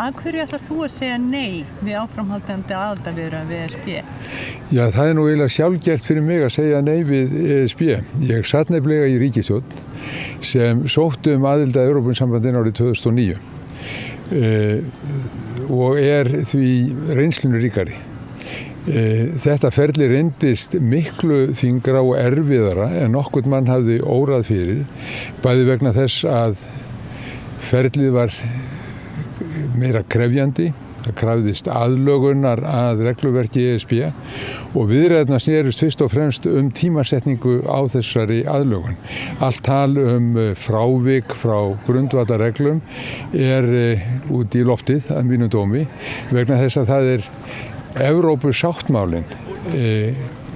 Af hverju ætlar þú að segja nei við áframhaldandi aðildarviðræðum við ESB? Já, það nú eiginlega sjálfgert fyrir mig að segja nei við ESB. Ég satt nefnilega í ríkisstjórn sem sótti aðild að Evrópusambandinu árið 2009 og því reynslunni ríkari. Þetta ferli reyndist miklu þyngra og erfiðara en nokkurn mann hafði órað fyrir, bæði vegna þess að ferlið var meira krefjandi, það krafðist aðlögunar að regluverki ESB og viðræðurnar snerust fyrst og fremst tímasetningu á þessari aðlögun. Allt tal frávik frá grundvallarreglum út í loftið að mínum dómi vegna þess að það Evrópusáttmálinn,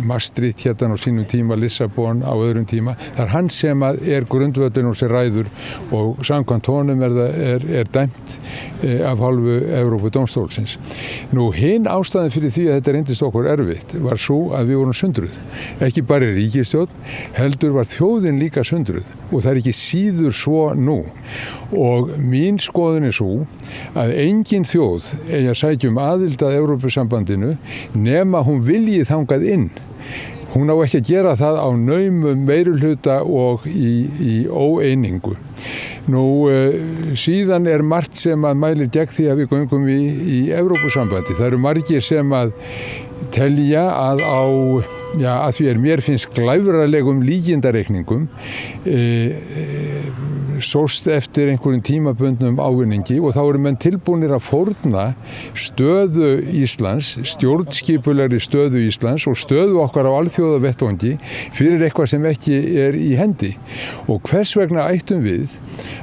Maastricht hérna á sínum tíma, Lissabon á öðrum tíma, það hann sem grundvöllurinn og sem ræður og samkvæmt honum dæmt af hálfu Evrópudómstólsins. Nú, hin ástæðan fyrir því að þetta reyndist okkur erfitt var svo að við vorum sundruð. Ekki bara ríkisstjórn, heldur var þjóðin líka sundruð og það ekki síður svo nú. Og mín skoðun svo að engin þjóð eigi að sækja aðild að Evrópusambandinu nema hún vilji þangað inn. Hún á ekki að gera það á naumum meirihluta og í óeiningu. Nú, síðan margt sem að mælir gegn því að við göngum í Evrópusambandi. Það eru margir sem að telja að að því mér finnst glæfralegum líkindareikningum sóst eftir einhverjum tímabundnum ávinningi og þá eru menn tilbúnir að fórna stöðu Íslands, stjórnskipulegri stöðu Íslands og stöðu okkar á alþjóðavettvangi fyrir eitthvað sem ekki í hendi. Og hvers vegna ættum við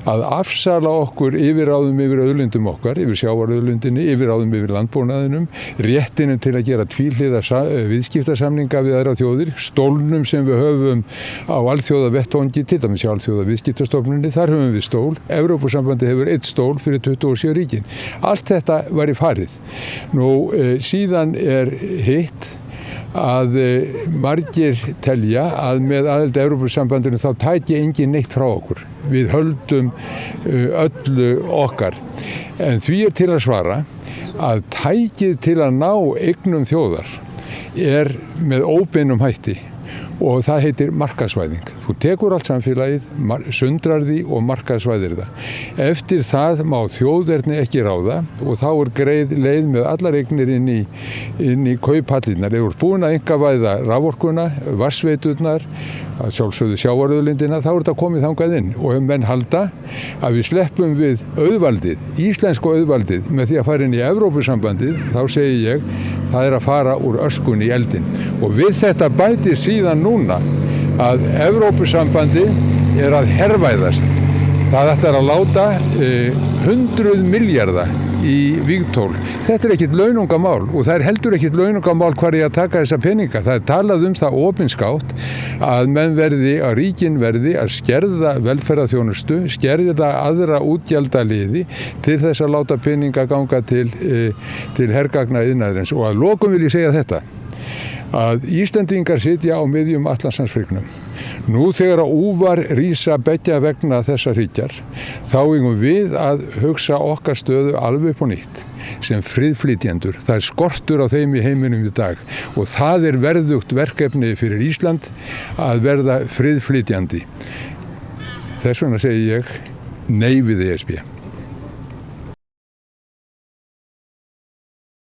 að afsala okkur yfirráðum yfir auðlindum okkar, yfir sjávarauðlindinni, yfirráðum yfir landbúnaðinum, réttinum til að gera tvíhliða viðskiptasamninga við aðrar þjóðir, stólnum sem við höfum á alþjóðavettvangi, til dæmis hjá alþjóðaviðskiptastofnuninni, þar höfum við stól. Evrópusambandi hefur 1 stól fyrir 27 ríkin. Allt þetta var í farið. Nú, síðan hitt að margir telja að með aðild að Evrópusambandinu þá tæki engin neitt frá okkur. Við höldum öllu okkar. En því til að svara að tækið til að ná eignum þjóðar með óbeinum hætti og það heitir markaðsvæðing. Þú tekur allt samfélagið, sundrar því og markaðsvæðir það. Eftir það má þjóðerni ekki ráða og þá greið leið með allar eignir inn í kauphallinnar. Ef þú ert búin að einkavæða raforkuna, vatnsveiturnar, að sjálfsögðu sjávarauðlindina, þá þetta komið þangað inn. Og ef menn halda að við sleppum við auðvaldið, íslensku auðvaldið, með því að fara inn í Evrópusambandið, þá segi ég, það að fara úr öskunni í eldin. Og við þetta bæti síðan núna að Evrópusambandið að hervæðast. Það ætlar að láta 100 milljarða í vígtól. Þetta ekkert launungamál og það heldur ekkert launungamál hvar ég að taka þessa peninga. Það talað það opinskátt að ríkin verði að skerða velferðarþjónustu, skerða aðra útgjaldaliði til þess að láta peninga ganga til hergagna iðnaðarins. Og að lokum vil ég segja þetta, að Íslendingar sitja á miðjum Atlantshafshryggnum. Nú þegar að úvar rísa beggja vegna þessar hryggjar, þá eigum við að hugsa okkar stöðu alveg upp á nýtt sem friðflytjendur. Það skortur á þeim í heiminum í dag og það verðugt verkefni fyrir Ísland að verða friðflytjandi. Þess vegna segi ég nei við ESB.